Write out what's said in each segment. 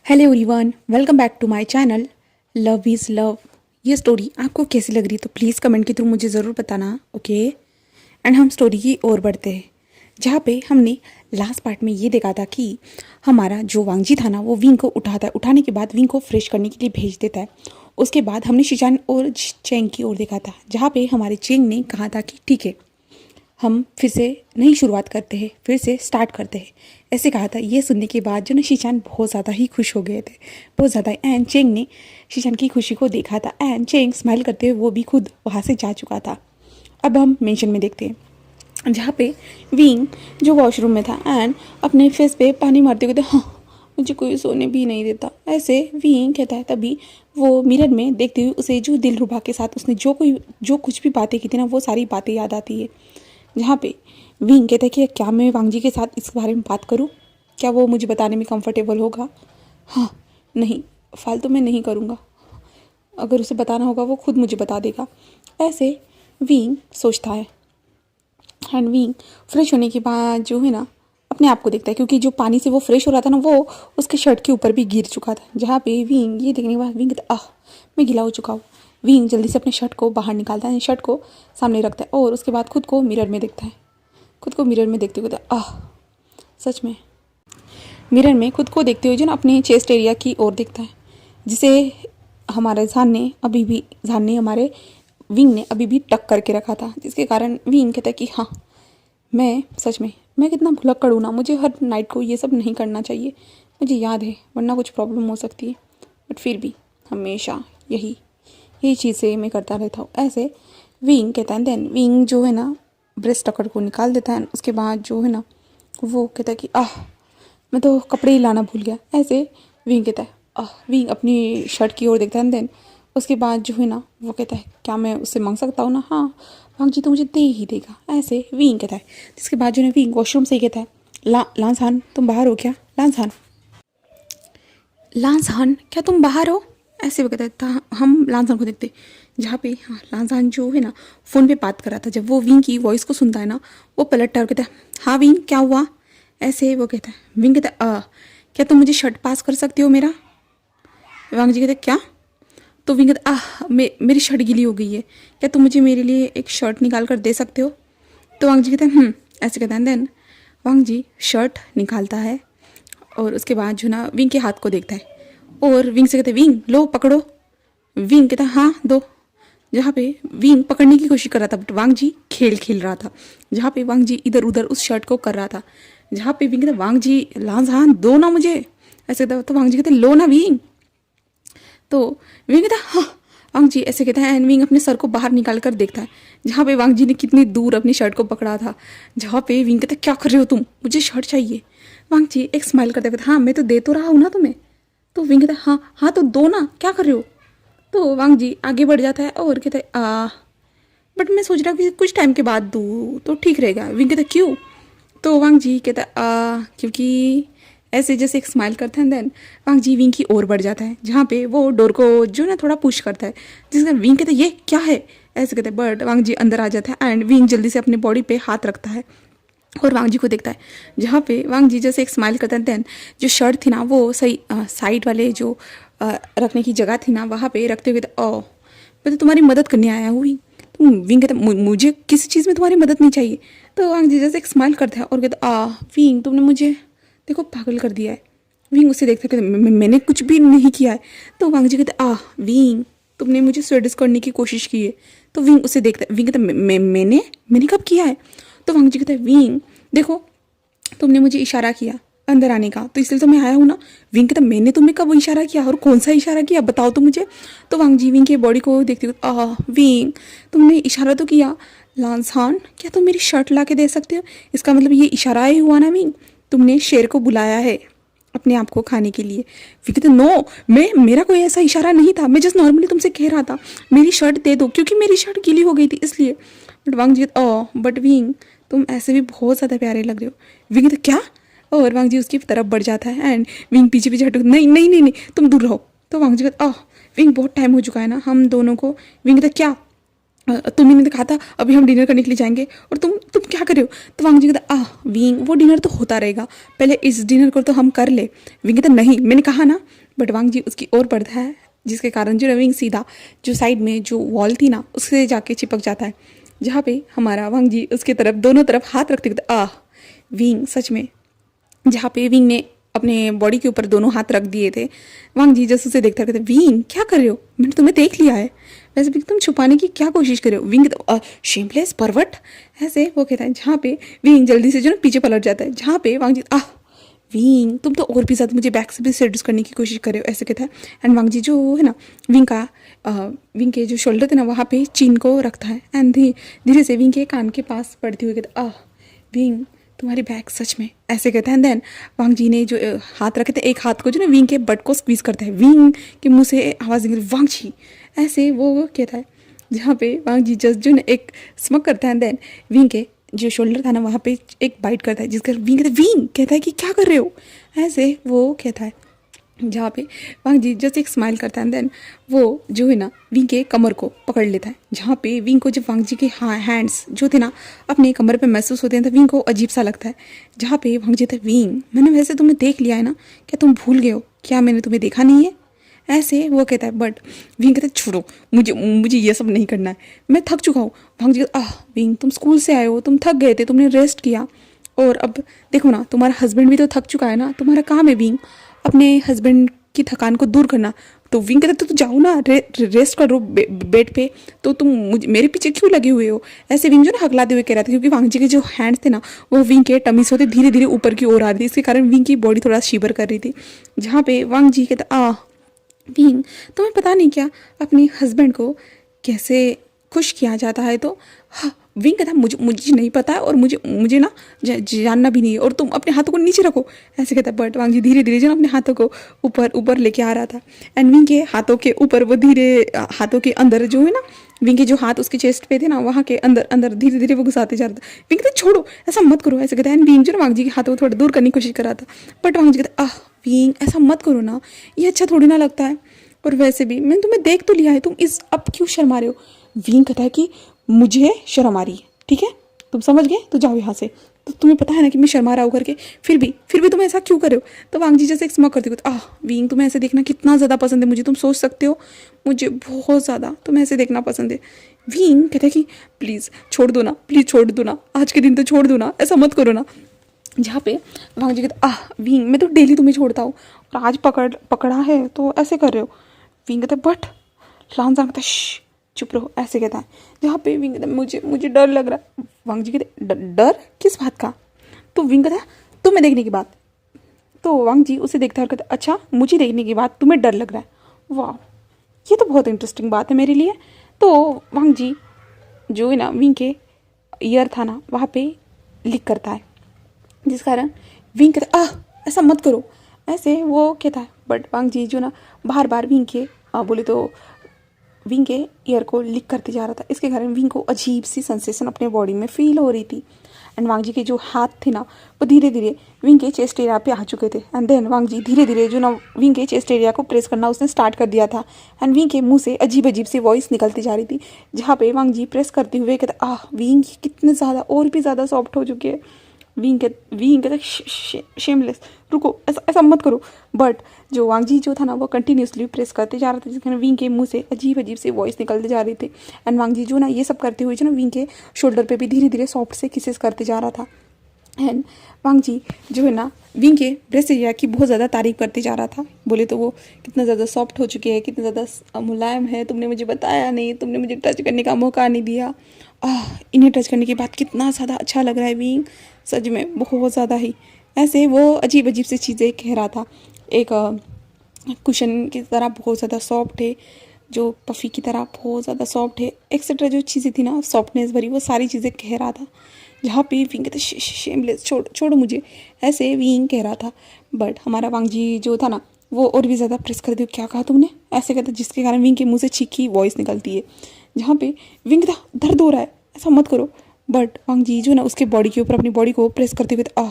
Hello everyone, welcome back to my channel love is love. ये story आपको कैसी लग रही है तो प्लीज़ कमेंट के थ्रू मुझे ज़रूर बताना, ओके। एंड हम स्टोरी की ओर बढ़ते हैं, जहाँ पे हमने लास्ट पार्ट में ये देखा था कि हमारा जो वांगजी था ना, वो विंग को उठाता है। उठाने के बाद विंग को फ्रेश करने के लिए भेज देता है। उसके बाद हमने शिजान और चेंग की ओर देखा था, जहाँ पे हमारे चेंग ने कहा था कि ठीक है, हम फिर से नई शुरुआत करते हैं, फिर से स्टार्ट करते हैं, ऐसे कहा था। ये सुनने के बाद जो ना शीशान बहुत ज़्यादा ही खुश हो गए थे, बहुत ज़्यादा। एंड चेंग ने शीशान की खुशी को देखा था एंड चेंग स्माइल करते हुए वो भी खुद वहाँ से जा चुका था। अब हम मेंशन में देखते हैं, जहाँ पे विंग जो वॉशरूम में था एंड अपने फेस पे पानी मारते हुए, हाँ मुझे कोई सोने भी नहीं देता, ऐसे विंग कहता है। तभी वो मिरर में देखते हुए उसे जो दिलरुबा के साथ उसने जो कुछ भी बातें की थी ना, वो सारी बातें याद आती है। जहाँ पे विंग कहता है कि क्या मैं वांगजी के साथ इस बारे में बात करूँ, क्या वो मुझे बताने में कंफर्टेबल होगा। हाँ, नहीं, फालतू में नहीं करूँगा, अगर उसे बताना होगा वो खुद मुझे बता देगा, ऐसे विंग सोचता है। एंड विंग फ्रेश होने के बाद जो है ना, अपने आप को देखता है, क्योंकि जो पानी से वो फ्रेश हो रहा था ना, वो उसके शर्ट के ऊपर भी गिर चुका था। जहाँ पे विंग ये देखने के बाद विंग कहता, आह मैं गीला हो चुका हूँ। विंग जल्दी से अपने शर्ट को बाहर निकालता है, शर्ट को सामने रखता है और उसके बाद खुद को मिरर में देखता है। खुद को मिरर में देखते हुए कहता, आह सच में। मिरर में खुद को देखते हुए जो ना अपने चेस्ट एरिया की ओर देखता है, जिसे हमारे जान ने हमारे विंग ने अभी भी टक करके रखा था, जिसके कारण विंग कहता है कि हाँ मैं सच में, मैं कितना भुलक्कड़ हूँ ना, मुझे हर नाइट को ये सब नहीं करना चाहिए। मुझे याद है, वरना कुछ प्रॉब्लम हो सकती है, बट फिर भी हमेशा यही चीज़ें मैं करता रहता हूँ, ऐसे विंग कहता है। देन विंग जो है ना ब्रेस्ट टकर को निकाल देता है। उसके बाद जो है ना वो कहता है कि आह मैं तो कपड़े ही लाना भूल गया, ऐसे विंग कहता है। विंग अपनी शर्ट की ओर देखता है। देन उसके बाद जो है ना वो कहता है, क्या मैं उससे मांग सकता हूँ ना, हाँ वांगजी तो मुझे दे ही देगा, ऐसे विंग कहता है। जिसके बाद जो है विंग वॉशरूम से ही कहता है, लांसान तुम बाहर हो क्या, लांसान क्या तुम बाहर हो, ऐसे वो कहता है। हम लांसान को देखते, जहाँ पे हाँ लांसान जो है ना फ़ोन पे बात कर रहा था। जब वो विंग की वॉइस को सुनता है ना, वो पलटता है और कहता है, हाँ विंग क्या हुआ, ऐसे वो कहता है। विंग कहता है, क्या तुम मुझे शर्ट पास कर सकते हो मेरा। वांग जी कहते क्या, तो विंग कहता मेरी शर्ट गीली हो गई है, क्या तुम मुझे मेरे लिए एक शर्ट निकाल कर दे सकते हो। तो वांग जी कहते हैं ऐसे कहते हैं। देन वांग जी शर्ट निकालता है और उसके बाद जो ना विंग के हाथ को देखता है और विंग से कहते हैं, विंग लो पकड़ो। विंग कहता है हाँ दो। जहाँ पे विंग पकड़ने की कोशिश कर रहा था, बट वांग जी खेल रहा था। जहाँ पे वांग जी इधर उधर उस शर्ट को कर रहा था, जहाँ पे विंग कहता वांग जी लांस हाँ दो ना मुझे, ऐसे कहता। तो वांग जी कहते लो ना विंग। तो विंग कहता हाँ। वांग जी ऐसे कहता है एंड विंग अपने सर को बाहर निकाल कर देखता है, जहाँ पे वांग जी ने कितनी दूर अपनी शर्ट को पकड़ा था। जहाँ पे विंग कहता क्या कर रहे हो तुम, मुझे शर्ट चाहिए। वांग जी एक स्माइल करते कहता हाँ मैं तो दे तो रहा हूँ ना तुम्हें। तो विंग कहता हाँ हाँ तो दो ना, क्या कर रहे हो। तो वांग जी आगे बढ़ जाता है और कहता है बट मैं सोच रहा हूँ कि कुछ टाइम के बाद दूँ तो ठीक रहेगा। विंग कहता क्यों। तो वांग जी कहता क्योंकि ऐसे जैसे एक स्माइल करता है। देन वांग जी विंग की ओर बढ़ जाता है, जहाँ पे वो डोर को जो ना थोड़ा पुश करता है, जिसका विंग कहता है ये क्या है, ऐसे कहते हैं। बट वांग जी अंदर आ जाता है एंड विंग जल्दी से अपने बॉडी पे हाथ रखता है और वांग जी को देखता है, जहाँ पे वांग जी जैसे एक स्माइल करता है। देन जो शर्ट थी ना वो सही साइड वाले जो रखने की जगह थी ना, वहाँ पे रखते हुए मैं तो तुम्हारी मदद करने आया हूँ। तुम विंग कहता मुझे किसी चीज़ में तुम्हारी मदद नहीं चाहिए। तो वांग जी जैसे एक स्माइल करता है और कहता विंग तुमने मुझे देखो पागल कर दिया है। विंग उसे देखते कहते मैंने कुछ भी नहीं किया है। तो वांग जी कहते विंग तुमने मुझे सेडिस करने की कोशिश की है। तो विंग उसे देखता है। विंग कहता मैंने कब किया है। तो वांग जी कहता है विंग देखो तुमने मुझे इशारा किया अंदर आने का, तो इसलिए तो मैं आया हूँ ना। विंग कहता मैंने तुम्हें कब इशारा किया और कौन सा इशारा किया, बताओ तो मुझे। तो वांग जी विंग के बॉडी को देखते हुए विंग तुमने इशारा तो किया, लांसान क्या तुम मेरी शर्ट ला के दे सकते हो, इसका मतलब ये इशारा ही हुआ ना विंग, तुमने शेर को बुलाया है अपने आप को खाने के लिए। विंग कहते नो मेरा कोई ऐसा इशारा नहीं था, मैं जस्ट नॉर्मली तुमसे कह रहा था मेरी शर्ट दे दो, क्योंकि मेरी शर्ट गीली हो गई थी इसलिए। But Wang ji but Wing तुम ऐसे भी बहुत ज़्यादा प्यारे लग रहे हो। विंग कहते क्या, और वांग जी उसकी तरफ बढ़ जाता है एंड विंग पीछे पीछे हट, नहीं तुम दूर रहो। तो वांग जी कहते विंग बहुत टाइम हो चुका है ना हम दोनों को। विंग कहते क्या, तुम्ही ने कहा था अभी हम डिनर करने के लिए जाएंगे और तुम क्या कर रहे हो। तो वांग जी कहता विंग वो डिनर तो होता रहेगा, पहले इस डिनर को तो हम कर ले। विंग कहता नहीं मैंने कहा ना। बट वांग जी उसकी ओर बढ़ता है, जिसके कारण जो विंग सीधा जो साइड में जो वॉल थी ना उससे जाके चिपक जाता है, जहाँ पे हमारा वांग जी उसके तरफ दोनों तरफ हाथ रखते कहते विंग सच में, जहाँ पे विंग ने अपने बॉडी के ऊपर दोनों हाथ रख दिए थे। वांग जी जस्ट उसे देखता कहते विंग क्या कर रहे हो, मैंने तुम्हें देख लिया है, वैसे भी तुम छुपाने की क्या कोशिश कर रहे हो। विंग शेमलेस परवट ऐसे वो कहता है, जहाँ पे विंग जल्दी से जो ना पीछे पलट जाता है, जहाँ पे वांग जी विंग तुम तो और भी ज़्यादा मुझे बैक से भी सेड्यूस करने की कोशिश कर रहे हो ऐसे कहता है। एंड वांग जी जो है ना विंग के जो शोल्डर थे ना वहाँ पे चिन को रखता है एंड धीरे से विंग के कान के पास पड़ती हुई कहता विंग तुम्हारी बैग सच में ऐसे कहता है। एंड देन वांग जी ने जो हाथ रखे थे एक हाथ को जो ना विंग के बट को स्क्वीज करता है, विंग के मुंह से आवाज़ निकली वांग जी ऐसे वो कहता है, जहाँ पे वांग जी जस्ट जो ना एक स्मक करता है। एंड देन विंग के जो शोल्डर था ना वहाँ पे एक बाइट करता है, जिसका विंग कहता है कि क्या कर रहे हो ऐसे वो कहता है, जहाँ पे वांग जी जस्ट एक स्माइल करता है। देन वो जो है ना विंग के कमर को पकड़ लेता है, जहाँ पे विंग को जब वांग जी के हैंड्स जो थे ना अपने कमर पे महसूस होते हैं तो विंग को अजीब सा लगता है, जहाँ पे वांग जी था विंग मैंने वैसे तुम्हें देख लिया है ना, क्या तुम भूल गए हो, क्या मैंने तुम्हें देखा नहीं है ऐसे वो कहता है। बट विंग कहता है छोड़ो मुझे मुझे ये सब नहीं करना है, मैं थक चुका हूँ। वांग जी विंग तुम स्कूल से आए हो, तुम थक गए थे, तुमने रेस्ट किया और अब देखो ना तुम्हारा हस्बैंड भी तो थक चुका है ना, तुम्हारा काम है विंग अपने हस्बैंड की थकान को दूर करना। तो विंग कहते तो जाओ ना रेस्ट करो बेड पे, तो तुम मुझे मेरे पीछे क्यों लगे हुए हो ऐसे विंग जो ना हकलाते हुए कह रहा था, क्योंकि वांग जी के जो हैंड्स थे ना वो विंग के टमी से होते धीरे धीरे ऊपर की ओर आ रही थी, इसके कारण विंग की बॉडी थोड़ा शिवर कर रही थी, जहाँ पे वांग जी कहता विंग तुम्हें पता नहीं क्या अपने हस्बैंड को कैसे खुश किया जाता है। तो विंग कहता मुझे मुझे नहीं पता है और मुझे ना जानना भी नहीं है, और तुम अपने हाथों को नीचे रखो ऐसे कहता है। बट वांग जी धीरे धीरे जो ना अपने हाथों को ऊपर ऊपर लेके आ रहा था, एंड विंग के हाथों के ऊपर वो धीरे हाथों के अंदर जो है ना विंग के जो हाथ उसके चेस्ट पे थे ना वहाँ के अंदर अंदर धीरे धीरे वो घुसाते जा रहा था। विंग कहता छोड़ो ऐसा मत करो ऐसे कहता है, एंड विंग जो ना वांग जी के हाथों को थोड़ा दूर करने की कोशिश कर रहा था। बट वांग जी कहता विंग ऐसा मत करो ना, ये अच्छा थोड़ी ना लगता है, और वैसे भी मैंने तुम्हें देख तो लिया है, तुम इस अब क्यों शर्मा रहे हो। विंग कहता है कि मुझे शर्म आ रही है, ठीक है तुम समझ गए तो जाओ यहाँ से, तो तुम्हें पता है ना कि मैं शर्मा रहा हूँ करके, फिर भी तुम ऐसा क्यों कर रहे हो। तो वांग जी जैसे एक स्मॉक करती हो विंग तुम्हें ऐसे देखना कितना ज़्यादा पसंद है मुझे, तुम सोच सकते हो मुझे बहुत ज़्यादा तुम्हें ऐसे देखना पसंद है। विंग कहता है कि प्लीज़ छोड़ दो ना, प्लीज़ छोड़ दो ना, आज के दिन तो छोड़ दो ना, ऐसा मत करो ना। जहाँ पे वांग जी कहता विंग मैं तो डेली तुम्हें छोड़ता हूँ और आज पकड़ा है तो ऐसे कर रहे हो। विंग कहता बट लांजान कहता चुप रहो ऐसे कहता है, जहाँ पे विंग कहता मुझे डर लग रहा है। वांग जी कहते डर किस बात का। तो विंग कहता तुम्हें देखने की बात। तो वांग जी उसे देखता है और कहता अच्छा मुझे देखने की बात तुम्हें डर लग रहा है, वाह ये तो बहुत इंटरेस्टिंग बात है मेरे लिए। तो वांग जी जो है ना विंग के ईयर था ना वहाँ पे लिक करता है, जिस कारण विंग कहता ऐसा मत करो ऐसे वो कहता है। बट वांग जी जो ना बार बार विंग के बोले तो विंग के ईयर को लिक करते जा रहा था, इसके कारण विंग को अजीब सी सेंसेशन अपने बॉडी में फील हो रही थी। एंड वांग जी के जो हाथ थे ना वो धीरे धीरे विंग के चेस्ट एरिया पे आ चुके थे, एंड देन वांग जी धीरे धीरे जो ना विंग के चेस्ट एरिया को प्रेस करना उसने स्टार्ट कर दिया था। एंड विंग के मुंह से अजीब अजीब सी वॉइस निकलती जा रही थी, जहाँ पे वांग जी प्रेस करते हुए कहते विंग कितने ज़्यादा और भी ज़्यादा सॉफ्ट हो चुके हैं। विंग कहता शेमलेस रुको ऐसा मत करो। बट जो वांग जी जो था ना वो कंटिन्यूसली प्रेस करते जा रहा था, जिसके विंग के मुंह से अजीब अजीब से वॉइस निकलते जा रही थी। एंड वांग जी जो ना ये सब करते हुए जो ना विंग के शोल्डर पे भी धीरे धीरे सॉफ्ट से किसेस करते जा रहा था। एंड वांग जी जो है ना विंग के ब्रेस्ट एरिया की बहुत ज़्यादा तारीफ करते जा रहा था, बोले तो वो कितना ज़्यादा सॉफ्ट हो चुके हैं, कितना ज़्यादा मुलायम है, तुमने मुझे बताया नहीं, तुमने मुझे टच करने का मौका नहीं दिया, इन्हें टच करने के बाद कितना ज़्यादा अच्छा लग रहा है विंग, सच में बहुत ज़्यादा ही। ऐसे वो अजीब अजीब सी चीज़ें कह रहा था, एक कुशन की तरह बहुत ज़्यादा सॉफ्ट है, जो पफ़ी की तरह बहुत ज़्यादा सॉफ्ट है, एक्सेट्रा जो चीज़ें थी ना सॉफ्टनेस भरी वो सारी चीज़ें कह रहा था। जहाँ पे विंग कहते शेमलेस छोड़ मुझे ऐसे विंग कह रहा था। बट हमारा वांग जी जो था ना वो और भी ज़्यादा प्रेस कर दिया, क्या कहा तुमने ऐसे कहता, जिसके कारण विंग के मुँह से चीखी वॉइस निकलती है, जहाँ पे विंग था दर्द हो रहा है ऐसा मत करो। बट वांग जी जो ना उसके बॉडी के ऊपर अपनी बॉडी को प्रेस करते हुए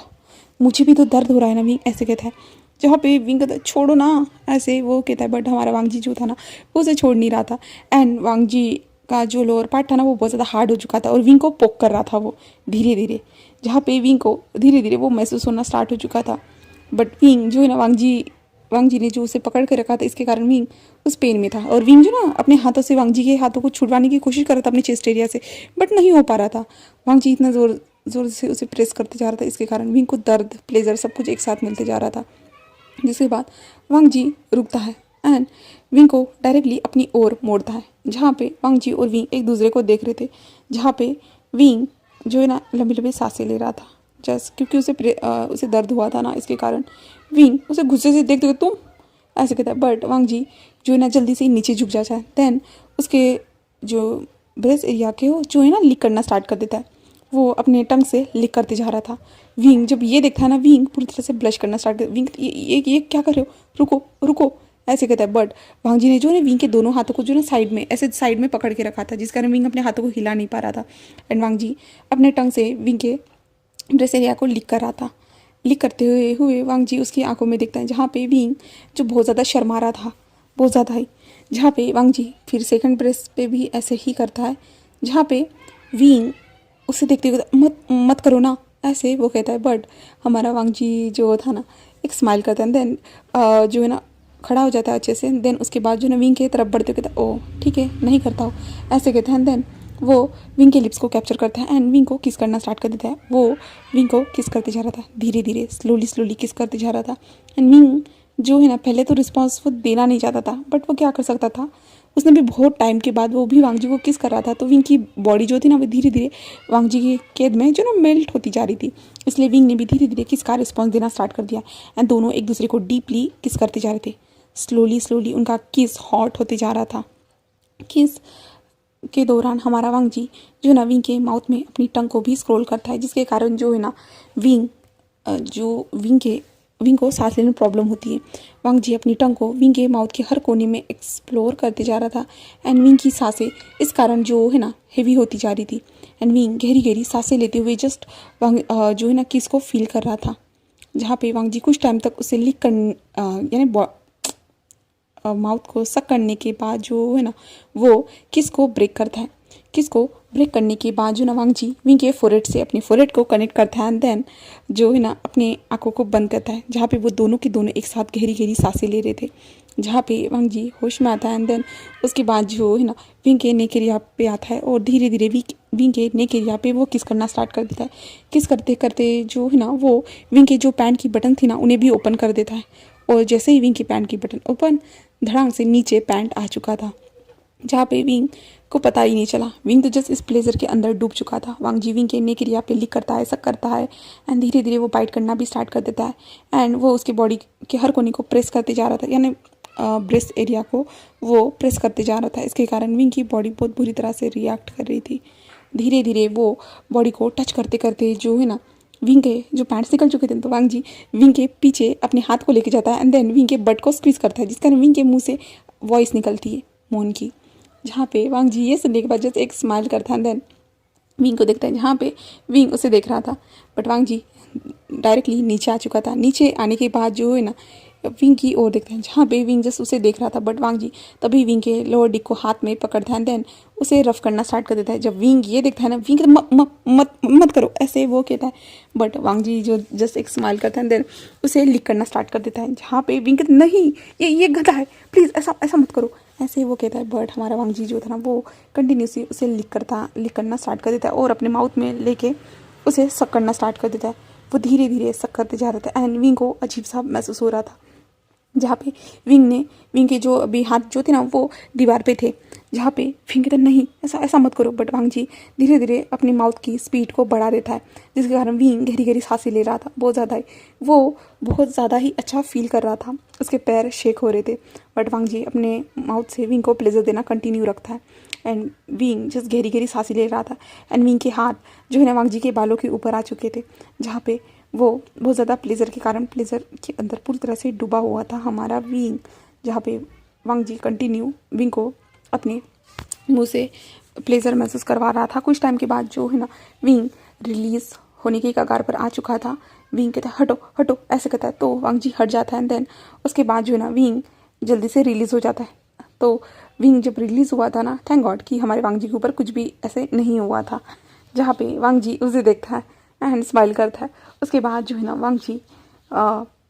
मुझे भी तो दर्द हो रहा है ना विंग ऐसे कहता है, जहाँ पे विंग कहता छोड़ो ना ऐसे वो कहता है। बट हमारा वांग जी जो था ना वो उसे छोड़ नहीं रहा था। एंड वांग जी का जो लोअर पार्ट था ना वो बहुत ज़्यादा हार्ड हो चुका था और विंग को पोक कर रहा था वो धीरे धीरे, जहाँ पे विंग को धीरे धीरे वो महसूस होना स्टार्ट हो चुका था। बट विंग जो है ना वांग जी ने जो उसे पकड़ के रखा था, इसके कारण विंग उस पेन में था और विंग जो ना अपने हाथों से वांग जी के हाथों को छुड़वाने की कोशिश कर रहा था अपने चेस्ट एरिया से, बट नहीं हो पा रहा था। वांग जी इतना जोर से उसे प्रेस करते जा रहा था, इसके कारण विंग को दर्द प्लेजर सब कुछ एक साथ मिलते जा रहा था। जिसके बाद वांग जी रुकता है एंड विंग को डायरेक्टली अपनी ओर मोड़ता है, जहाँ पे वांग जी और विंग एक दूसरे को देख रहे थे, जहाँ पे विंग जो है ना लंबी लंबी सांसें ले रहा था, जस्ट क्योंकि उसे दर्द हुआ था ना, इसके कारण विंग उसे गुस्से से देखते हुए तुम ऐसे कहता है, बट वांग जी जो है ना जल्दी से नीचे झुक जाता है। देन उसके जो ब्रेस्ट एरिया के हो जो है ना लिक करना स्टार्ट कर देता है, वो अपने टंग से लिक करते जा रहा था। विंग जब ये देखता है ना, विंग पूरी तरह से ब्लश करना स्टार्ट कर, विंग ये क्या कर रहे हो, रुको रुको ऐसे कहता है। बट वांग जी ने जो है विंग के दोनों हाथों को जो है साइड में ऐसे साइड में पकड़ के रखा था, जिस कारण विंग अपने हाथों को हिला नहीं पा रहा था। एंड वांग जी अपने टंग से विंग के ब्रेस्ट एरिया को लिक कर रहा था। लिक करते हुए वांग जी उसकी आंखों में देखता है, जहाँ पे विंग जो बहुत ज़्यादा शर्मा रहा था, बहुत ज़्यादा ही, जहाँ पे वांग जी फिर सेकंड ब्रेस्ट पे भी ऐसे ही करता है, जहाँ पे विंग उसे देखते हुए मत मत करो ना ऐसे वो कहता है। बट हमारा वांग जी जो था ना एक स्माइल करता है, देन जो है ना खड़ा हो जाता है अच्छे से। देन उसके बाद जो है ना विंग के तरफ बढ़ते कहता है ओ ठीक है नहीं करता हो ऐसे कहता है। देन वो विंग के लिप्स को कैप्चर करता है एंड विंग को किस करना स्टार्ट कर देता है। वो विंग को किस करते जा रहा था, धीरे धीरे स्लोली किस करते जा रहा था। एंड विंग जो है ना पहले तो रिस्पॉन्स वो देना नहीं चाहता था, बट वो क्या कर सकता था, उसने भी बहुत टाइम के बाद वो भी वांग जी को किस कर रहा था, तो विंग की बॉडी जो थी ना वो धीरे धीरे वांग जी की कैद में जो ना मेल्ट होती जा रही थी, इसलिए विंग ने भी धीरे धीरे किस का रिस्पॉन्स देना स्टार्ट कर दिया। एंड दोनों एक दूसरे को डीपली किस करते जा रहे थे, स्लोली उनका किस हॉट होते जा रहा था। किस के दौरान हमारा वांग जी जो ना विंग के माउथ में अपनी टंग को भी स्क्रॉल करता है, जिसके कारण जो है ना विंग जो विंग को सांस लेने में प्रॉब्लम होती है। वांग जी अपनी टंग को विंग के माउथ के हर कोने में एक्सप्लोर करते जा रहा था एंड विंग की सांसें इस कारण जो है ना हेवी होती जा रही थी। एंड विंग गहरी सांसें लेते हुए जस्ट वांग जो है ना किस को फील कर रहा था, जहाँ पे वांग जी कुछ टाइम तक उसे लिक कर यानी माउथ को सक करने के बाद जो है ना वो किस को ब्रेक करता है। किस को ब्रेक करने के बाद जो ना वांग जी विंग के फोरहेड से अपने फोरहेड को कनेक्ट करता है एंड देन जो है ना अपने आंखों को बंद करता है, जहाँ पे वो दोनों के दोनों एक साथ गहरी सांसें ले रहे थे, जहाँ पे वांग जी होश में आता है। एंड देन उसके बाद जो है ना विंग के नेक एरिया पे आता है और धीरे धीरे विंग के नेक एरिया पे वो किस करना स्टार्ट कर देता है। किस करते करते जो है ना वो विंग के जो पैंट की बटन थी ना उन्हें भी ओपन कर देता है, और जैसे ही विंग की पैंट की बटन ओपन, धड़ाम से नीचे पैंट आ चुका था, जहाँ पे विंग को पता ही नहीं चला। विंग तो जस्ट इस प्लेजर के अंदर डूब चुका था। वांग जी विंग के नेक एरिया पे लिक करता है, सक करता है एंड धीरे धीरे वो बाइट करना भी स्टार्ट कर देता है एंड वो उसके बॉडी के हर कोने को प्रेस करते जा रहा था, यानी ब्रेस्ट एरिया को वो प्रेस करते जा रहा था। इसके कारण विंग की बॉडी बहुत बुरी तरह से रिएक्ट कर रही थी। धीरे धीरे वो बॉडी को टच करते करते जो है ना विंग के जो पैंट्स निकल चुके थे, तो वांग जी विंग के पीछे अपने हाथ को लेके जाता है एंड देन विंग के बट को स्क्वीज करता है, जिस कारण विंग के मुंह से वॉइस निकलती है मौन की, जहाँ पे वांग जी ये सुनने के बाद जस्ट एक स्माइल करता है। देन विंग को देखता है, जहाँ पे विंग उसे देख रहा था, बट वांग जी डायरेक्टली नीचे आ चुका था। नीचे आने के बाद जो है ना विंग की ओर देखते हैं, जहाँ पे विंग जस्ट उसे देख रहा था, बट वांग जी तभी विंग के लोअर डिक को हाथ में पकड़ता है देन उसे रफ करना स्टार्ट कर देता है। जब विंग ये देखता है ना, विंग मत करो ऐसे वो कहता है, बट वांग जी जो जस्ट एक स्माइल करता है देन उसे लिक करना स्टार्ट कर देता है, जहाँ पे विंग कहता नहीं ये गधा है, प्लीज़ ऐसा मत करो ऐसे वो कहता है। बट हमारा वांग जी जो था ना वो कंटिन्यूसली उसे लिक करना स्टार्ट कर देता है और अपने माउथ में लेके उसे सक करना स्टार्ट कर देता है। वो धीरे धीरे सक करते जा रहा था एंड विंग को अजीब सा महसूस हो रहा था, जहाँ पे विंग के जो अभी हाथ जो थे ना वो दीवार पे थे, जहाँ पे विंग कहता नहीं ऐसा मत करो, बट वांग जी धीरे धीरे अपनी माउथ की स्पीड को बढ़ा देता है, जिसके कारण विंग गहरी सांसें ले रहा था बहुत ज़्यादा ही। वो बहुत ज़्यादा ही अच्छा फील कर रहा था, उसके पैर शेक हो रहे थे, बट वांग जी अपने माउथ से विंग को प्लेजर देना कंटिन्यू रखता है एंड विंग जस्ट गहरी सांसें ले रहा था एंड विंग के हाथ जो है ना वांग जी के बालों के ऊपर आ चुके थे, जहाँ पे वो बहुत ज़्यादा प्लेजर के कारण प्लेजर के अंदर पूरी तरह से डूबा हुआ था हमारा विंग, जहाँ पे वांग जी कंटिन्यू विंग को अपने मुंह से प्लेजर महसूस करवा रहा था। कुछ टाइम के बाद जो है ना विंग रिलीज होने के कगार पर आ चुका था। विंग कहता है हटो ऐसे कहता है, तो वांग जी हट जाता है एंड देन उसके बाद जो है ना विंग जल्दी से रिलीज़ हो जाता है। तो विंग जब रिलीज़ हुआ था ना, थैंक गॉड कि हमारे वांग जी के ऊपर कुछ भी ऐसे नहीं हुआ था। जहाँ पे वांग जी उसे देखता है एंड स्माइल करता है। उसके बाद जो है ना वांग जी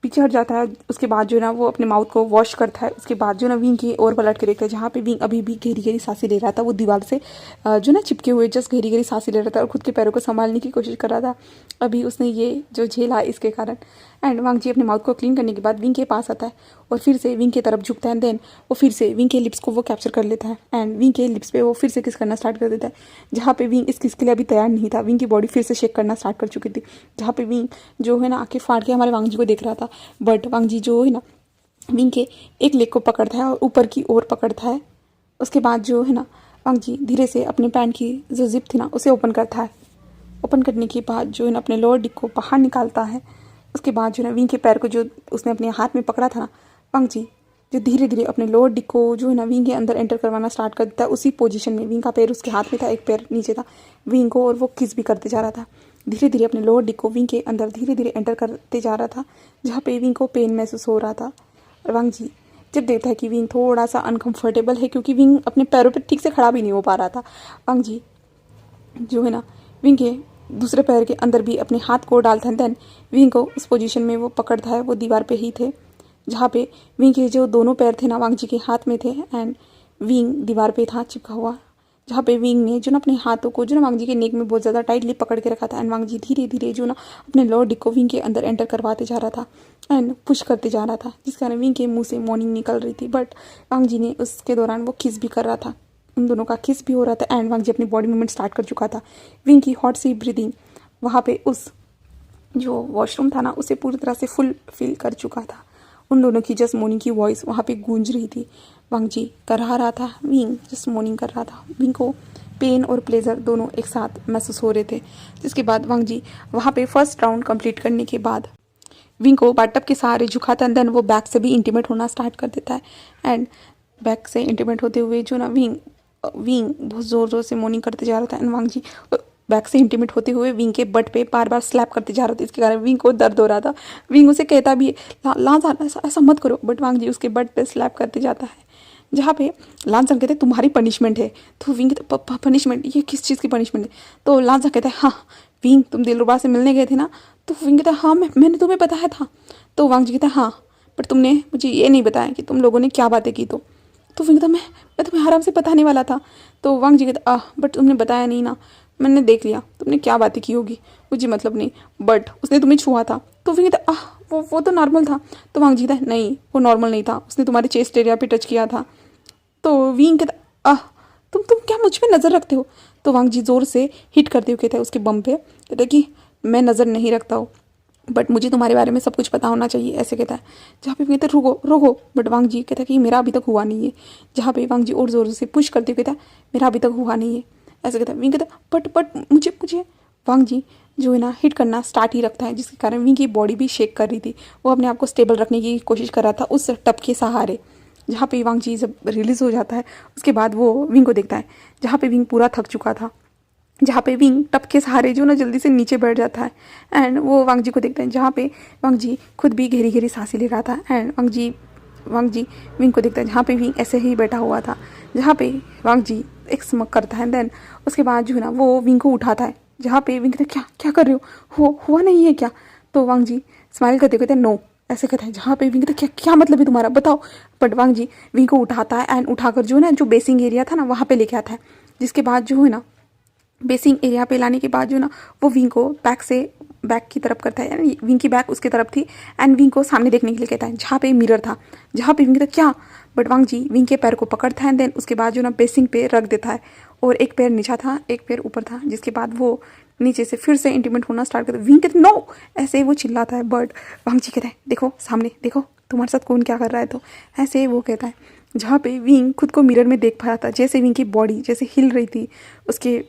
पीछे हट जाता है। उसके बाद जो है ना वो अपने माउथ को वॉश करता है। उसके बाद जो है ना विंग की ओर पलट के देखता है, जहाँ पे विंग अभी भी गहरी गहरी सांसें ले रहा था। वो दीवार से जो ना चिपके हुए जस्ट गहरी गहरी सांसें ले रहा था और खुद के पैरों को संभालने की कोशिश कर रहा था। अभी उसने ये जो झेला इसके कारण। एंड वांग जी अपने माउथ को क्लीन करने के बाद विंग के पास आता है और फिर से विंग की तरफ झुकता है। देन वो फिर से विंग के लिप्स को वो कैप्चर कर लेता है एंड विंग के लिप्स पे वो फिर से किस करना स्टार्ट कर देता है। जहाँ पे विंग इस किस के लिए अभी तैयार नहीं था। विंग की बॉडी फिर से शेक करना स्टार्ट कर चुकी थी। जहाँ पे विंग जो है ना आंखें फाड़ के हमारे वांग जी को देख रहा था, बट वांग जी जो है ना विंग के एक लेग को पकड़ता है और ऊपर की ओर पकड़ता है। उसके बाद जो है ना वांग जी धीरे से अपने पैंट की जो जिप थी ना उसे ओपन करता है। ओपन करने के बाद जो है ना अपने लोअर डिक को बाहर निकालता है। उसके बाद जो है ना विंग के पैर को जो उसने अपने हाथ में पकड़ा था ना, वांग जी जो धीरे धीरे अपने लोअर डिक को जो है ना विंग के अंदर एंटर करवाना स्टार्ट कर देता है। उसी पोजीशन में विंग का पैर उसके हाथ में था, एक पैर नीचे था विंग को, और वो किस भी करते जा रहा था। धीरे धीरे अपने लोअर डिक को विंग के अंदर धीरे धीरे एंटर करते जा रहा था, जहाँ पे विंग को पेन महसूस हो रहा था। वांग जी जब देखता है कि विंग थोड़ा सा अनकंफर्टेबल है, क्योंकि विंग अपने पैरों पर ठीक से खड़ा भी नहीं हो पा रहा था, वांग जी जो है ना विंग के दूसरे पैर के अंदर भी अपने हाथ को डालता है। देन विंग को उस पोजीशन में वो पकड़ता है। वो दीवार पे ही थे, जहाँ पे विंग के जो दोनों पैर थे ना वांग जी के हाथ में थे एंड विंग दीवार पे था चिपका हुआ। जहाँ पे विंग ने जो ना अपने हाथों को जो ना वांग जी के नेक में बहुत ज़्यादा टाइटली पकड़ के रखा था एंड वांग जी धीरे धीरे जो ना अपने लोअर डिक को विंग के अंदर एंटर करवाते जा रहा था एंड पुश करते जा रहा था, जिस कारण विंग के मुंह से मॉर्निंग निकल रही थी। बट वांग जी ने उसके दौरान वो किस भी कर रहा था, उन दोनों का किस भी हो रहा था एंड वांग जी अपनी बॉडी मूवमेंट स्टार्ट कर चुका था। विंग की हॉट सी ब्रीदिंग वहाँ पे उस जो वॉशरूम था ना उसे पूरी तरह से फुल फिल कर चुका था। उन दोनों की जस्ट मॉर्निंग की वॉइस वहाँ पे गूंज रही थी। वांग जी करहा रहा था, विंग जस्ट मॉर्निंग कर रहा था। विंग को पेन और प्लेजर दोनों एक साथ महसूस हो रहे थे। जिसके बाद वांग जी वहाँ पे फर्स्ट राउंड कंप्लीट करने के बाद विंग को बाथटब के सहारे झुकाता है। देन वो बैक से भी इंटीमेट होना स्टार्ट कर देता है एंड बैक से इंटीमेट होते हुए जो ना विंग बहुत ज़ोर ज़ोर से मॉर्निंग करते जा रहा था एंड वांग जी बैक से इंटीमेट होते हुए विंग के बट पे बार बार स्लैप करते जा रहे थे। इसके कारण विंग को दर्द हो रहा था। विंग उसे कहता भी लांसान ऐसा मत करो, बट वांग जी उसके बट पे स्लैप करते जाता है। जहाँ पे लांसान कहते तुम्हारी पनिशमेंट है, तो विंग कहते पनिशमेंट, ये किस चीज़ की पनिशमेंट है? तो लांसान कहता है हाँ विंग तुम दिलरुबा से मिलने गए थे ना? तो विंग कहता है हाँ मैंने तुम्हें बताया था। तो वांग जी कहता है हाँ बट तुमने मुझे ये नहीं बताया कि तुम लोगों ने क्या बातें की। तो फिर कहता मैं तुम्हें आराम से बताने वाला था। तो वांग जी कहता बट तुमने बताया नहीं ना, मैंने देख लिया तुमने क्या बातें की होगी, मुझे मतलब नहीं, बट उसने तुम्हें छुआ था। तो फिर कहता वो तो नॉर्मल था। तो वांग जी कहता नहीं वो नॉर्मल नहीं था, उसने तुम्हारे चेस्ट एरिया पे टच किया था। तो विंग कहता तुम क्या मुझ पे नज़र रखते हो? तो वांग जी ज़ोर से हिट करते हुए कहता है उसके बम पे, कहता कि मैं नज़र नहीं रखता हूँ बट मुझे तुम्हारे बारे में सब कुछ पता होना चाहिए, ऐसे कहता है। जहाँ पे कहते रुको रुको, बट वांग जी कहता है कि मेरा अभी तक हुआ नहीं है। जहाँ पे वांग जी और ज़ोर से पुश करते हुए कहता है मेरा अभी तक हुआ नहीं है, ऐसे कहता है। विंग कहता बट मुझे वांग जी जो है ना हिट करना स्टार्ट ही रखता है, जिसके कारण विंग की बॉडी भी शेक कर रही थी। वो अपने आप को स्टेबल रखने की कोशिश कर रहा था उस टप के सहारे। जहाँ पे वांग जी जब रिलीज़ हो जाता है उसके बाद वो विंग को देखता है, जहाँ पे विंग पूरा थक चुका था। जहाँ पे विंग टप के सहारे जो ना जल्दी से नीचे बैठ जाता है एंड वो वांग जी को देखता है, जहाँ पे वांग जी खुद भी गहरी गहरी सांसें ले रहा था एंड वांग जी विंग को देखता है, जहाँ पे विंग ऐसे ही बैठा हुआ था। जहाँ पे वांग जी एक स्मक करता है देन उसके बाद जो है ना वो विंग को उठाता है। जहाँ पे विंग कहता है क्या कर रहे हो हुआ नहीं है क्या? तो वांग जी स्माइल करते कहते हैं नो, ऐसे कहता है। जहाँ पे विंग कहता है क्या मतलब है तुम्हारा, बताओ। बट वांग जी विंग को उठाता है एंड उठाकर जो है ना जो बेसिंग एरिया था ना वहाँ पे लेके आता है। जिसके बाद जो है ना बेसिंग एरिया पे लाने के बाद जो ना वो विंग को बैक की तरफ करता है, यानी विंग की बैक उसकी तरफ थी एंड विंग को सामने देखने के लिए कहता है, जहाँ पे मिरर था। जहाँ पे विंग कहता क्या, बट वांग जी विंग के पैर को पकड़ता है देन उसके बाद जो ना बेसिंग पे रख देता है और एक पैर नीचा था एक पैर ऊपर था। जिसके बाद वो नीचे से फिर से इंटीमेट होना स्टार्ट करता है। विंग कहते नो, ऐसे ही वो चिल्लाता है, बट वांग जी कहता है देखो सामने देखो तुम्हारे साथ कौन क्या कर रहा है। तो ऐसे वो कहता है। जहाँ पे विंग खुद को मिरर में देख पाया था, जैसे विंग की बॉडी जैसे हिल रही थी, उसके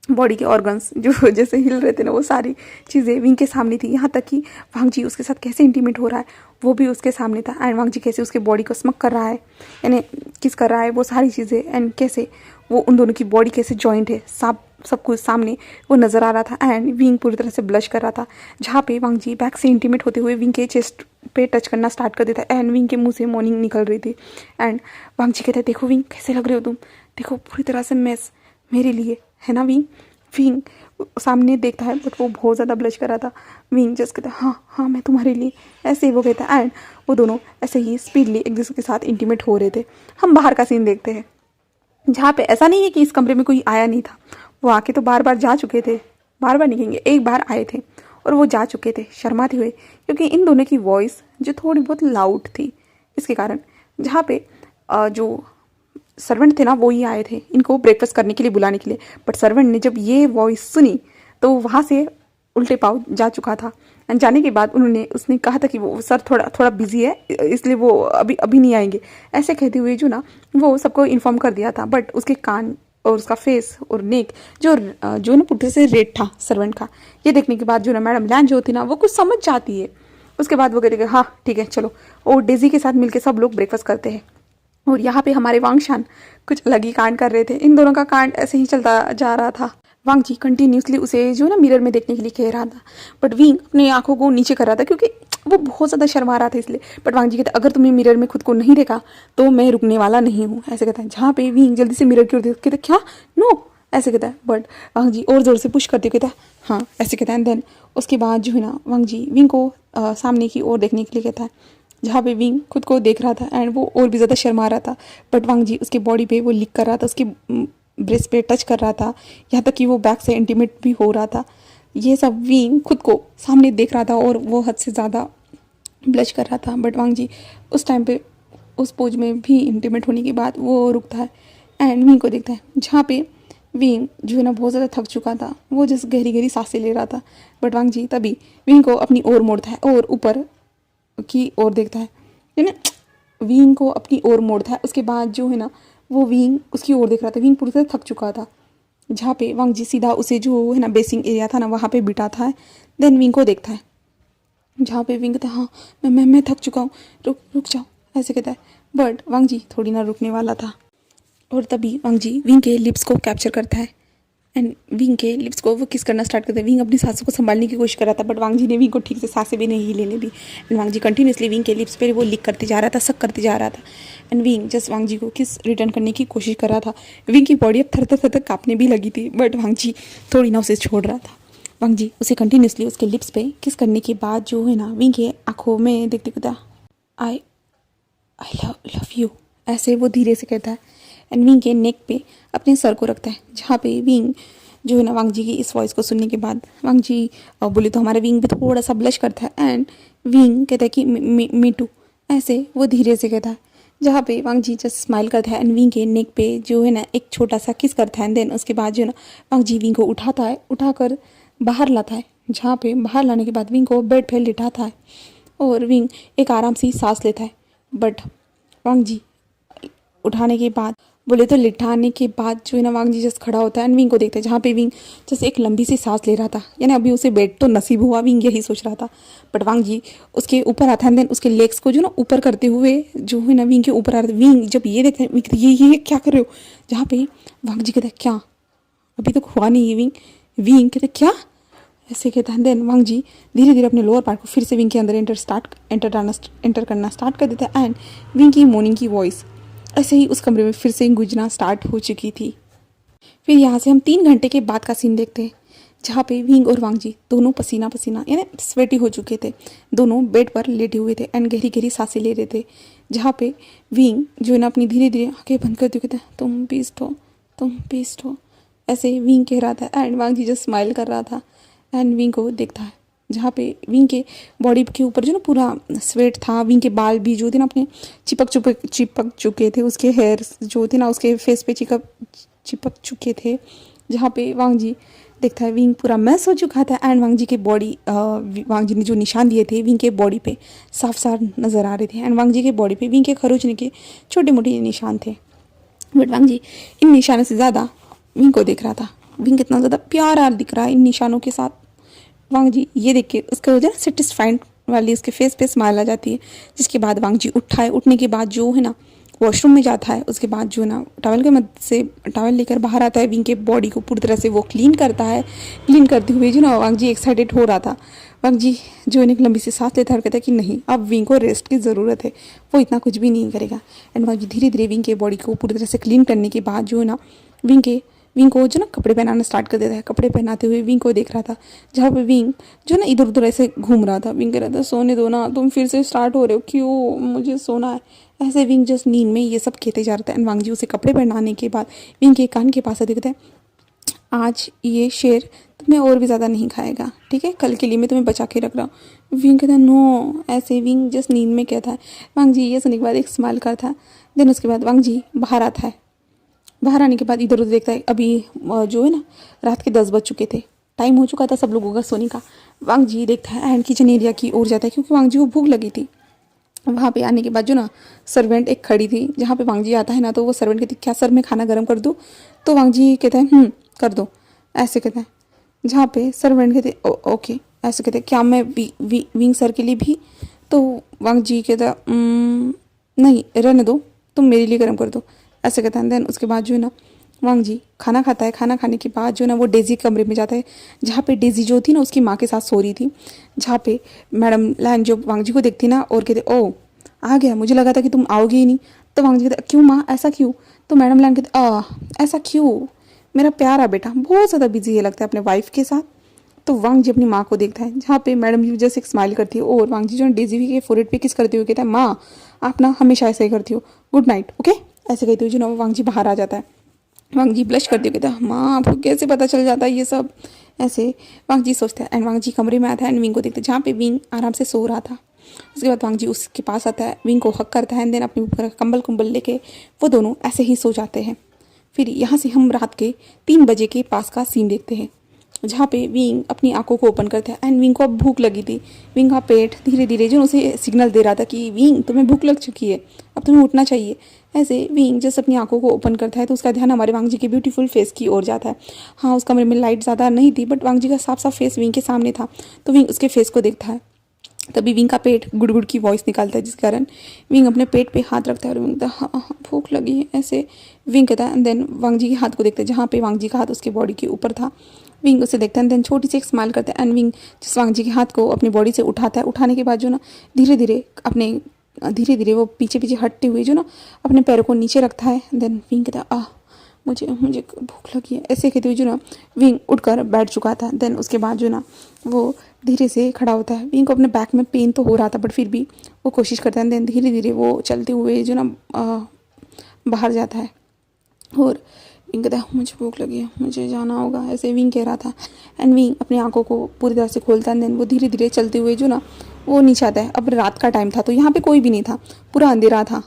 बॉडी के ऑर्गन्स जो जैसे हिल रहे थे ना वो सारी चीज़ें विंग के सामने थी। यहाँ तक कि वांग जी उसके साथ कैसे इंटीमेट हो रहा है वो भी उसके सामने था एंड वांग जी कैसे उसके बॉडी को स्मक कर रहा है, यानी किस कर रहा है, वो सारी चीज़ें एंड कैसे वो उन दोनों की बॉडी कैसे जॉइंट है, सांप सब कुछ सामने वो नज़र आ रहा था एंड विंग पूरी तरह से ब्लश कर रहा था, जहाँ पे वांग जी बैक से इंटीमेट होते हुए विंग के चेस्ट पे टच करना स्टार्ट कर देता है एंड विंग के मुंह से मॉर्निंग निकल रही थी एंड वांग जी कहते हैं देखो विंग कैसे लग रहे हो तुम, देखो पूरी तरह से मैस मेरे लिए है ना विंग। विंग सामने देखता है बट वो बहुत ज़्यादा ब्लश कर रहा था। विंग जस्ट कहता है हाँ हाँ मैं तुम्हारे लिए, ऐसे ही वो कहता है एंड वो दोनों ऐसे ही स्पीडली एक दूसरे के साथ इंटीमेट हो रहे थे। हम बाहर का सीन देखते हैं जहाँ पे ऐसा नहीं है कि इस कमरे में कोई आया नहीं था, वो आके तो बार बार जा चुके थे, बार बार नहीं कहेंगे एक बार आए थे और वो जा चुके थे शर्माते हुए, क्योंकि इन दोनों की वॉइस जो थोड़ी बहुत लाउड थी इसके कारण। जहाँ पे जो सर्वेंट थे ना वो ही आए थे इनको ब्रेकफास्ट करने के लिए बुलाने के लिए, बट सर्वेंट ने जब ये वॉइस सुनी तो वहाँ से उल्टे पाँव जा चुका था एंड जाने के बाद उसने कहा था कि वो सर थोड़ा बिजी है इसलिए वो अभी नहीं आएंगे, ऐसे कहते हुए जो ना वो सबको इन्फॉर्म कर दिया था। बट उसके कान और उसका फेस और नेक जो ना पुट्ठे से रेड था सर्वेंट का, ये देखने के बाद जो ना मैडम लैन जो थी ना वो कुछ समझ जाती है। उसके बाद वो कहते हैं हाँ ठीक है चलो, और डेजी के साथ मिलकर सब लोग ब्रेकफास्ट करते हैं। और यहाँ पे हमारे वांगशान कुछ अलग ही कांड कर रहे थे, इन दोनों का कांड ऐसे ही चलता जा रहा था। वांग जी कंटिन्यूसली उसे जो ना मिरर में देखने के लिए कह रहा था, बट विंग अपनी आंखों को नीचे कर रहा था क्योंकि वो बहुत ज़्यादा शर्मा रहा था इसलिए। बट वांग जी कहते अगर तुमने मिरर में खुद को नहीं देखा तो मैं रुकने वाला नहीं हूँ, ऐसे कहता है। जहाँ पे विंग जल्दी से मिरर की ओर कहते क्या नो ऐसे कहता है, बट वांग जी और ज़ोर से पुश करते कहता है हाँ ऐसे कहता है। देन उसके बाद जो है ना वांग जी विंग को सामने की ओर देखने के लिए कहता है, जहाँ पे विंग खुद को देख रहा था एंड वो और भी ज़्यादा शर्मा रहा था। बट वांग जी उसके बॉडी पे वो लिक कर रहा था, उसकी ब्रेस्ट पे टच कर रहा था, यहाँ तक कि वो बैक से इंटीमेट भी हो रहा था। ये सब विंग खुद को सामने देख रहा था और वो हद से ज़्यादा ब्लश कर रहा था। बट वांग जी उस टाइम पे उस पोज में भी इंटीमेट होने के बाद वो रुकता है एंड विंग को देखता है, जहाँ पे विंग जो है ना बहुत ज़्यादा थक चुका था, वो जस्ट गहरी गहरी सांसें ले रहा था। बट वांग जी तभी विंग को अपनी ओर मोड़ता है और ऊपर की ओर देखता है, यानी विंग को अपनी ओर मोड़ता है। उसके बाद जो है ना वो विंग उसकी ओर देख रहा था, विंग पूरी तरह थक चुका था। जहाँ पे वांग जी सीधा उसे जो है ना बेसिंग एरिया था ना वहाँ पे बिठा था। देन विंग को देखता है, जहाँ पे विंग कहता है हाँ मैं थक चुका हूँ, रुक जाओ ऐसे कहता है। बट वांग जी थोड़ी ना रुकने वाला था और तभी वांग जी विंग के लिप्स को कैप्चर करता है एंड विंग के लिप्स को वो किस करना स्टार्ट करते हैं। विंग अपनी सांसों को संभालने की कोशिश कर रहा था बट वांग जी ने विंग को ठीक से सांसें भी नहीं लेने दी and Wang ji continuously Wing के लिप्स पे वो लिक करते जा रहा था, सक करते जा रहा था एंड विंग जस्ट वांग जी को किस रिटर्न करने की कोशिश कर रहा था। विंग की बॉडी अब थर थर काँपने भी लगी थी बट वांग जी थोड़ी ना उसे छोड़ रहा था। वांग जी उसे कंटिन्यूसली उसके लिप्स पे किस करने के बाद जो है ना विंग के आँखों में देखते कहता आई लव यू, ऐसे वो धीरे से कहता है एंड विंग के नेक पे अपने सर को रखता है, जहाँ पे विंग जो है ना वांग जी की इस वॉइस को सुनने के बाद वांग जी बोले तो हमारा विंग भी थोड़ा सा ब्लश करता है एंड विंग कहता है कि मी टू, ऐसे वो धीरे से कहता है। जहाँ पे वांग जी जस्ट स्माइल करता है एंड विंग के नेक पे जो है ना एक छोटा सा किस करता है एंड देन उसके बाद जो है ना वांग जी विंग को उठाता है, उठाकर बाहर लाता है। जहाँ पे बाहर लाने के बाद विंग को बेड पे लिटाता है और विंग एक आराम से सांस लेता है। बट वांग जी उठाने के बाद बोले तो लिटाने के बाद जो है ना वांग जी जस्ट खड़ा होता है एंड विंग को देखता है, जहाँ पे विंग जैसे एक लंबी सी सांस ले रहा था, यानी अभी उसे बेड तो नसीब हुआ, विंग यही सोच रहा था। बट वांग जी उसके ऊपर आता है एंड देन उसके लेग्स को जो ना ऊपर करते हुए जो है ना विंग के ऊपर आ रहा था। विंग जब ये देखता है ये क्या कर रहे हो, जहाँ पे वांग जी कहता है क्या अभी तक हुआ नहीं है विंग कहते क्या ऐसे कहता है। देन वांग जी धीरे धीरे अपने लोअर पार्ट को फिर से विंग के अंदर एंटर करना स्टार्ट कर देता है एंड विंग की मॉर्निंग की वॉइस ऐसे ही उस कमरे में फिर से गूंजना स्टार्ट हो चुकी थी। फिर यहाँ से हम 3 घंटे के बाद का सीन देखते हैं, जहाँ पे विंग और वांग जी दोनों पसीना पसीना यानी स्वेटी हो चुके थे, दोनों बेड पर लेटे हुए थे एंड गहरी गहरी सांसें ले रहे थे। जहाँ पे विंग जो है ना अपनी धीरे धीरे आंखें बंद करते हुए कहते तुम पीस्ट हो, ऐसे विंग कह रहा था एंड वांग जी जो स्माइल कर रहा था एंड विंग को देखता है, जहाँ पे विंग के बॉडी के ऊपर जो ना पूरा स्वेट था, विंग के बाल भी जो थे ना अपने चिपक चुके थे, उसके हेयर जो थे ना उसके फेस पे चिपक चुके थे। जहाँ पे वांग जी देखता है विंग पूरा मैस हो चुका था एंड वांग जी के बॉडी वांग जी ने जो निशान दिए थे विंग के बॉडी पे साफ साफ नज़र आ रहे थे एंड वांग जी के बॉडी पे विंग के खरोचने के छोटे मोटे निशान थे। बट वांग जी इन निशानों से ज़्यादा विंग को देख रहा था, विंग कितना ज़्यादा प्यारा दिख रहा है इन निशानों के साथ। वांग जी ये देख के उसका वजह सेटिस्फाइड वाली उसके फेस पे स्माइल आ जाती है, जिसके बाद वांग जी उठने के बाद जो है ना वॉशरूम में जाता है, उसके बाद जो है ना टॉवल के मदद से टॉवल लेकर बाहर आता है, विंग के बॉडी को पूरी तरह से वो क्लीन करता है। क्लीन करते हुए जो ना वांग जी एक्साइटेड हो रहा था। वांग जी जो है ना एक लंबी सी सांस लेता है और कहता है कि नहीं, अब विंग को रेस्ट की ज़रूरत है, वो इतना कुछ भी नहीं करेगा। एंड वांग जी धीरे धीरे विंग के बॉडी को पूरी तरह से क्लीन करने के बाद जो है ना विंग को जो ना कपड़े पहनाना स्टार्ट कर देता है। कपड़े पहनाते हुए विंग को देख रहा था, जहाँ पे विंग जो ना इधर उधर ऐसे घूम रहा था। विंग कह रहा था सोने दो ना, तुम फिर से स्टार्ट हो रहे हो, क्यों, मुझे सोना है। ऐसे विंग जस्ट नींद में ये सब कहते जा रहा था। एंड वांग जी उसे कपड़े पहनाने के बाद विंग के कान के पास से देखता है, आज ये शेर तुम्हें और भी ज़्यादा नहीं खाएगा, ठीक है, कल के लिए मैं तुम्हें बचा के रख रहा हूँ। विंग कहता है नो, ऐसे विंग जस्ट नींद में कहता है। वांग जी ये सुनने के बाद एक स्माइल करता है। देन उसके बाद वांग जी बाहर आता है। बाहर आने के बाद इधर उधर देखता है, अभी जो है ना रात के 10 बज चुके थे, टाइम हो चुका था सब लोगों का सोने का। वांग जी देखता है एंड किचन एरिया की ओर जाता है, क्योंकि वांग जी को भूख लगी थी। वहाँ पे आने के बाद जो ना सर्वेंट एक खड़ी थी, जहाँ पे वांग जी आता है ना, तो वो सर्वेंट कहती क्या सर मैं खाना गर्म कर दूँ। तो वांग जी कहता है कर दो, ऐसे कहता है। जहाँ पे सर्वेंट कहते ओके, ऐसे कहते क्या मैं विंग सर के लिए भी। तो वांग जी कहता नहीं रहने दो, तुम मेरे लिए गर्म कर दो, ऐसे कहता है। देन उसके बाद जो है ना वांग जी खाना खाता है। खाना खाने के बाद जो है ना वो डेजी के कमरे में जाता है, जहाँ पे डेजी जो थी ना उसकी माँ के साथ सो रही थी। जहाँ पे मैडम लैन जो वांग जी को देखती ना और कहते ओ आ गया, मुझे लगा था कि तुम आओगे ही नहीं। तो वांग जी कहते क्यों माँ, ऐसा क्यों। तो मैडम लैन कहते ऐसा क्यों, मेरा प्यारा बेटा बहुत ज़्यादा बिजी है लगता है अपने वाइफ के साथ। तो वांग जी अपनी माँ को देखता है, जहाँ पे मैडम जी जैसे एक स्माइल करती है और वांग जी जो डेजी के फोरहेड पे किस करते हुए कहता है माँ आप ना हमेशा ऐसा ही करती हो, गुड नाइट ओके, ऐसे कहते हुए जो ना वांग जी बाहर आ जाता है। वांग जी ब्लश करते हुए कहता है माँ आपको कैसे पता चल जाता है ये सब, ऐसे वांग जी सोचता है। एंड वांग जी कमरे में आता है एंड विंग को देखता है, जहाँ पे विंग आराम से सो रहा था। उसके बाद वांग जी उसके पास आता है, विंग को हक करता है एंड देन अपने ऊपर कंबल कुंबल लेके वो दोनों ऐसे ही सो जाते हैं। फिर यहाँ से हम रात के 3 बजे के पास का सीन देखते हैं, जहाँ पे विंग अपनी आंखों को ओपन करता है एंड विंग को अब भूख लगी थी। विंग का पेट धीरे धीरे जो उसे सिग्नल दे रहा था कि विंग तुम्हें भूख लग चुकी है, अब तुम्हें उठना चाहिए। ऐसे विंग जस्ट अपनी आंखों को ओपन करता है तो उसका ध्यान हमारे वांग जी के ब्यूटीफुल फेस की ओर जाता है। हाँ उस कमरे में लाइट ज़्यादा नहीं थी, बट वांग जी का साफ साफ फेस विंग के सामने था। तो विंग उसके फेस को देखता है, तभी विंग का पेट गुड़गुड़ की वॉइस निकालता है, जिस कारण विंग अपने पेट पे हाथ रखता है और विंग कहता है हाँ हाँ भूख लगी है, ऐसे विंग कहता है। देन वांग जी के हाथ को देखता है, जहाँ पे वांग जी का हाथ उसके बॉडी के ऊपर था। विंग उसे देखता है, देन छोटी सी एक स्माइल करता है एंड विंग जिस वांग जी के हाथ को अपनी बॉडी से उठाता है। उठाने के बाद जो ना धीरे धीरे वो पीछे पीछे हटते हुए जो ना अपने पैरों को नीचे रखता है। देन विंग कहता है मुझे मुझे भूख लगी है, ऐसे कहते हुए जो ना विंग उठकर बैठ चुका था। देन उसके बाद जो ना वो धीरे से खड़ा होता है। विंग को अपने बैक में पेन तो हो रहा था, बट फिर भी वो कोशिश करता है। देन धीरे धीरे वो चलते हुए जो ना बाहर जाता है और विंग कहता है मुझे भूख लगी है, मुझे जाना होगा, ऐसे विंग कह रहा था। एंड विंग अपनी आंखों को पूरी तरह से खोलता है। देन वो धीरे धीरे चलते हुए जो ना वो नीचे आता है। अब रात का टाइम था तो यहाँ पे कोई भी नहीं था, पूरा अंधेरा था।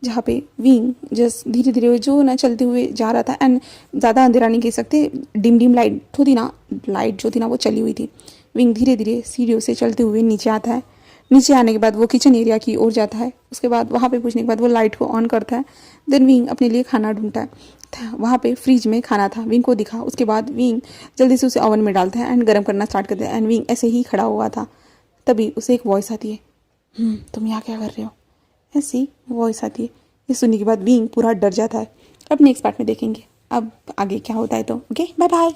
जहाँ पे विंग जस्ट धीरे धीरे जो ना चलते हुए जा रहा था एंड ज़्यादा अंधेरा नहीं कह सकते, डिम लाइट जो थी ना वो चली हुई थी। विंग धीरे धीरे सीढ़ियों से चलते हुए नीचे आता है। नीचे आने के बाद वो किचन एरिया की ओर जाता है। उसके बाद वहाँ पे पूछने के बाद वो लाइट को ऑन करता है। देन विंग अपने लिए खाना ढूंढता है। वहाँ पे फ्रिज में खाना था, विंग को दिखा। उसके बाद विंग जल्दी से उसे ओवन में डालता है एंड गर्म करना स्टार्ट करता है। एंड विंग ऐसे ही खड़ा हुआ था, तभी उसे एक वॉइस आती है, तुम यहाँ क्या कर रहे हो, ऐसी वॉइस आती है। ये सुनने के बाद विंग पूरा डर जाता है। अब नेक्स्ट पार्ट में देखेंगे अब आगे क्या होता है। तो ओके बाय बाय।